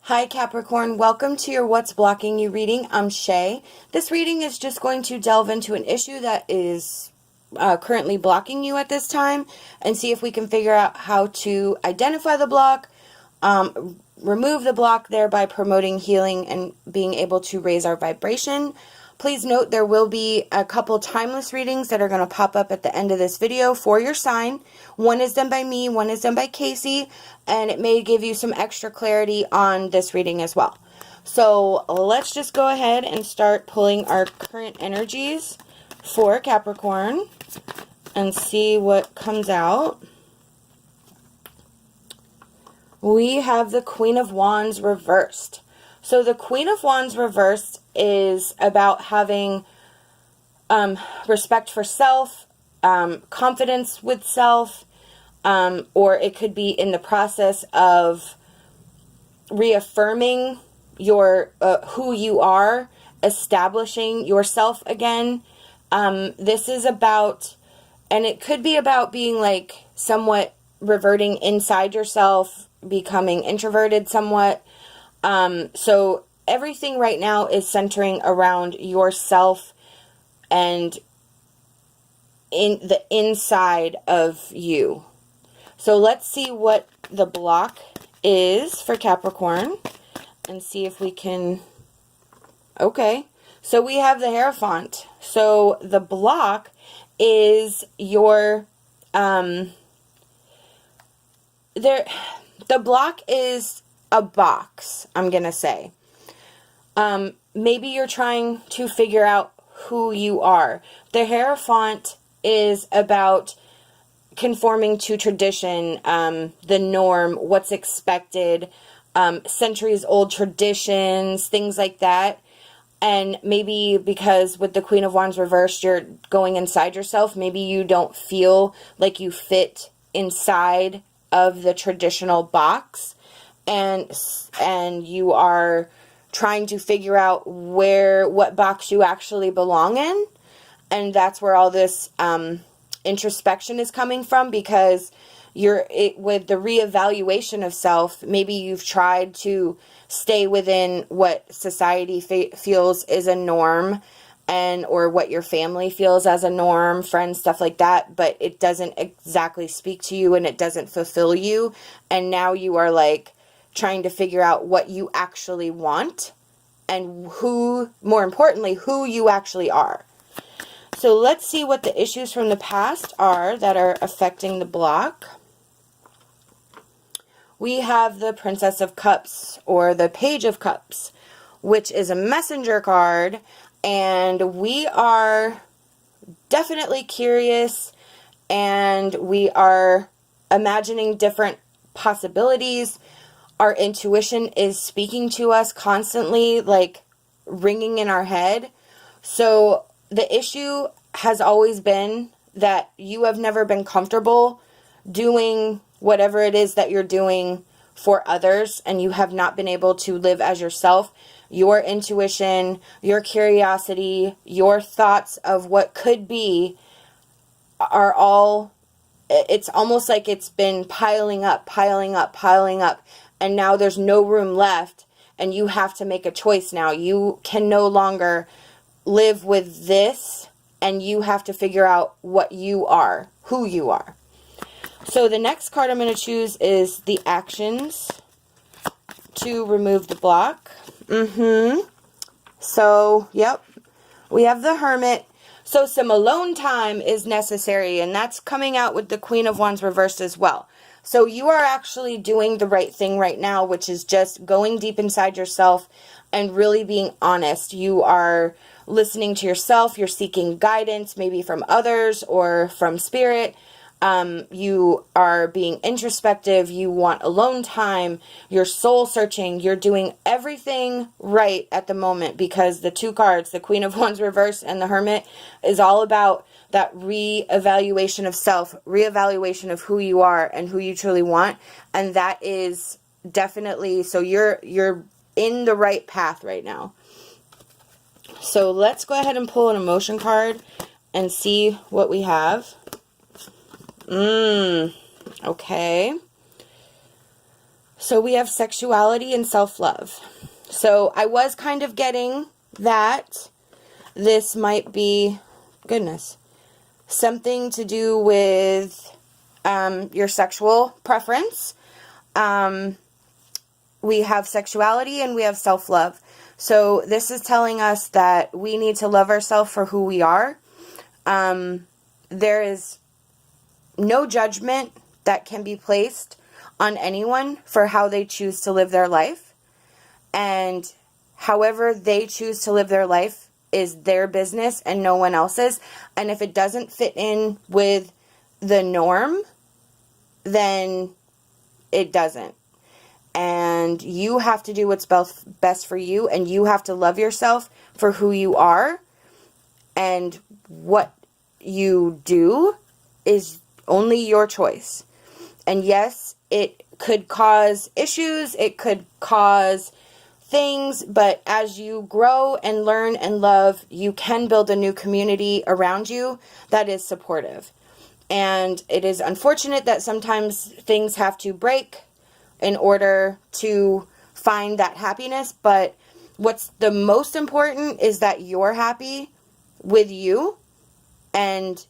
Hi Capricorn, welcome to your What's Blocking You reading. I'm Shae. This reading is just going to delve into an issue that is currently blocking you at this time and see if we can figure out how to identify the block, remove the block, thereby promoting healing and being able to raise our vibration. Please note there will be a couple timeless readings that are going to pop up at the end of this video for your sign. One is done by me, one is done by Kacee, and it may give you some extra clarity on this reading as well. So let's just go ahead and start pulling our current energies for Capricorn and see what comes out. We have the Queen of Wands reversed. So the Queen of Wands reversed is about having respect for self, confidence with self, or it could be in the process of reaffirming your who you are, establishing yourself again. This is about, and it could be about being like somewhat reverting inside yourself, becoming introverted somewhat. So everything right now is centering around yourself and in the inside of you. So let's see what the block is for Capricorn and see if we can, okay. So we have the Hierophant. So the block is your, the block is a box, I'm going to say. Maybe you're trying to figure out who you are. The Hierophant is about conforming to tradition, the norm, what's expected, centuries old traditions, things like that. And maybe because with the Queen of Wands reversed, you're going inside yourself. Maybe you don't feel like you fit inside of the traditional box. And you are trying to figure out what box you actually belong in. And that's where all this introspection is coming from, because with the reevaluation of self, maybe you've tried to stay within what society feels is a norm, or what your family feels as a norm, friends, stuff like that, but it doesn't exactly speak to you and it doesn't fulfill you. And now you are like trying to figure out what you actually want and more importantly, who you actually are. So let's see what the issues from the past are that are affecting the block. We have the Princess of Cups, or the Page of Cups, which is a messenger card, and we are definitely curious and we are imagining different possibilities. Our intuition is speaking to us constantly, like ringing in our head. So the issue has always been that you have never been comfortable doing whatever it is that you're doing for others, and you have not been able to live as yourself. Your intuition, your curiosity, your thoughts of what could be are all, it's almost like it's been piling up. And now there's no room left, and you have to make a choice now. You can no longer live with this, and you have to figure out what you are, who you are. So the next card I'm going to choose is the actions to remove the block. So, yep, we have the Hermit. So some alone time is necessary, and that's coming out with the Queen of Wands reversed as well. So you are actually doing the right thing right now, which is just going deep inside yourself and really being honest. You are listening to yourself. You're seeking guidance, maybe from others or from spirit. You are being introspective. You want alone time. You're soul searching. You're doing everything right at the moment, because the two cards, the Queen of Wands reversed and the Hermit, is all about that reevaluation of self, reevaluation of who you are and who you truly want. And that is definitely, so you're in the right path right now. So let's go ahead and pull an emotion card and see what we have. Okay. So we have sexuality and self-love. So I was kind of getting that this might be, goodness, something to do with your sexual preference. We have sexuality and we have self-love. So this is telling us that we need to love ourselves for who we are. There is no judgment that can be placed on anyone for how they choose to live their life. And however they choose to live their life is their business and no one else's. And if it doesn't fit in with the norm, then it doesn't. And you have to do what's best for you, and you have to love yourself for who you are. And what you do is only your choice. And yes, it could cause issues, it could cause things, but as you grow and learn and love, you can build a new community around you that is supportive. And it is unfortunate that sometimes things have to break in order to find that happiness, but what's the most important is that you're happy with you. And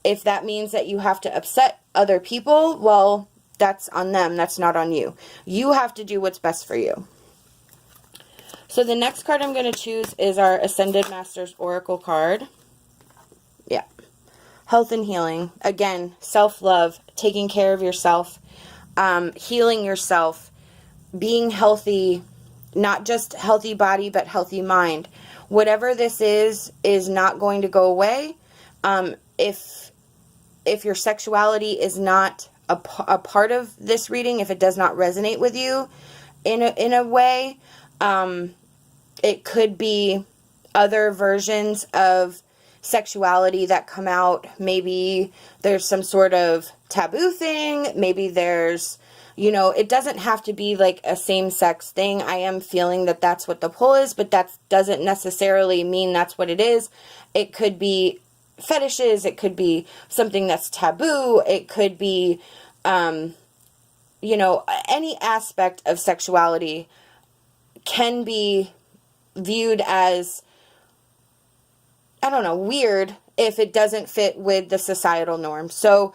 if that means that you have to upset other people, well, that's on them. That's not on you. You have to do what's best for you. So the next card I'm going to choose is our Ascended Masters Oracle card. Yeah. Health and healing. Again, self-love, taking care of yourself, healing yourself, being healthy, not just healthy body, but healthy mind. Whatever this is not going to go away. If your sexuality is not a part of this reading, if it does not resonate with you in a way, it could be other versions of sexuality that come out. Maybe there's some sort of taboo thing. Maybe there's, it doesn't have to be like a same-sex thing. I am feeling that that's what the pull is, but that doesn't necessarily mean that's what it is. It could be fetishes. It could be something that's taboo. It could be, any aspect of sexuality can be viewed as, weird if it doesn't fit with the societal norm. So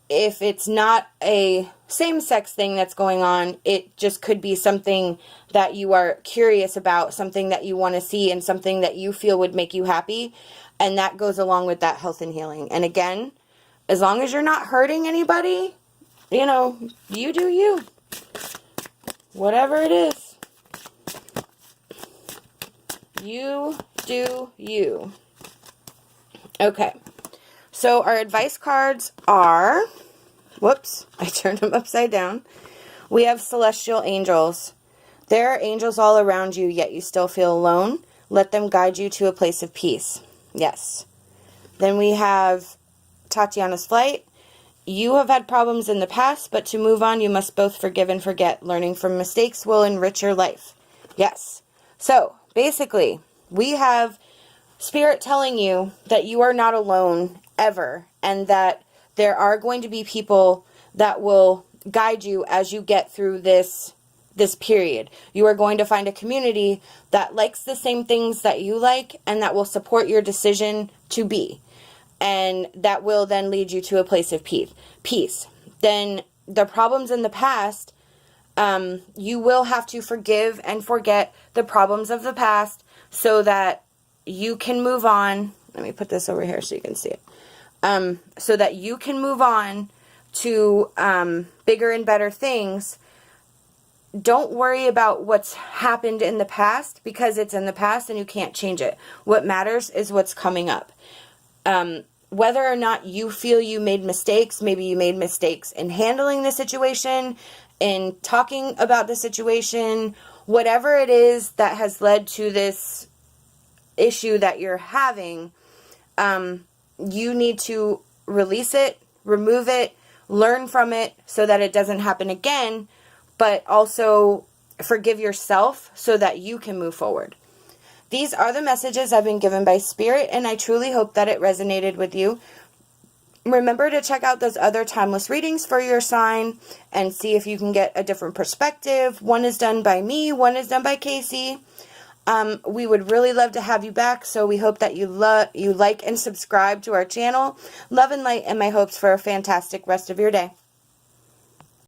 if it's not a same-sex thing that's going on, it just could be something that you are curious about, something that you want to see, and something that you feel would make you happy. And that goes along with that health and healing. And again, as long as you're not hurting anybody, you do you. Whatever it is. You do you. Okay. So our advice cards are, whoops, I turned them upside down. We have celestial angels. There are angels all around you, yet you still feel alone. Let them guide you to a place of peace. Yes. Then we have Tatiana's flight. You have had problems in the past, but to move on, you must both forgive and forget. Learning from mistakes will enrich your life. Yes. So, basically, we have Spirit telling you that you are not alone ever, and that there are going to be people that will guide you as you get through this period. You are going to find a community that likes the same things that you like, and that will support your decision to be. And that will then lead you to a place of peace. Then the problems in the past, you will have to forgive and forget the problems of the past so that you can move on. Let me put this over here so you can see it. So that you can move on to bigger and better things. Don't worry about what's happened in the past, because it's in the past and you can't change it. What matters is what's coming up. Whether or not you feel you made mistakes, maybe you made mistakes in handling the situation, in talking about the situation, whatever it is that has led to this issue that you're having, you need to release it, remove it, learn from it so that it doesn't happen again, but also forgive yourself so that you can move forward. These are the messages I've been given by Spirit, and I truly hope that it resonated with you. Remember to check out those other timeless readings for your sign and see if you can get a different perspective. One is done by me, one is done by Kacee. We would really love to have you back, so we hope that you like and subscribe to our channel. Love and light, and my hopes for a fantastic rest of your day.